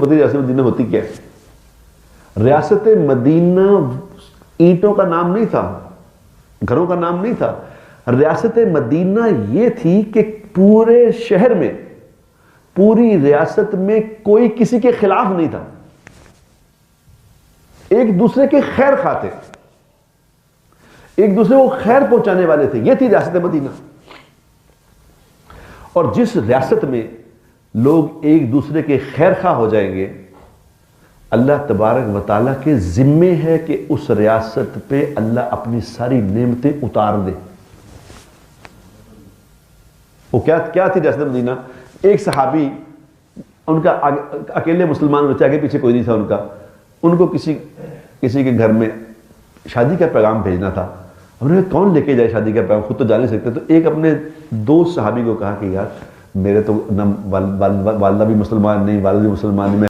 पता नहीं रियासत मदीना होती क्या है। रियासत मदीना ईंटों का नाम नहीं था, घरों का नाम नहीं था। रियासत मदीना ये थी कि पूरे शहर में, पूरी रियासत में कोई किसी के खिलाफ नहीं था, एक दूसरे के खैर खाते, एक दूसरे को खैर पहुंचाने वाले थे। यह थी रियासत मदीना। और जिस रियासत में लोग एक दूसरे के खैर खा हो जाएंगे, अल्लाह तबारक व तआला के जिम्मे है कि उस रियासत पे अल्लाह अपनी सारी नेमतें उतार दे। वो क्या क्या थी रियासत मदीना? एक सहाबी, उनका अकेले मुसलमान होते, आगे पीछे कोई नहीं था उनका, उनको किसी के घर में शादी का पैगाम भेजना था। उन्होंने कौन लेके जाए शादी का पैगाम, खुद तो जा नहीं सकते। तो एक अपने दोस्त सहाबी को कहा कि यार मेरे तो न वालदा भी मुसलमान नहीं, वालिद भी मुसलमान नहीं,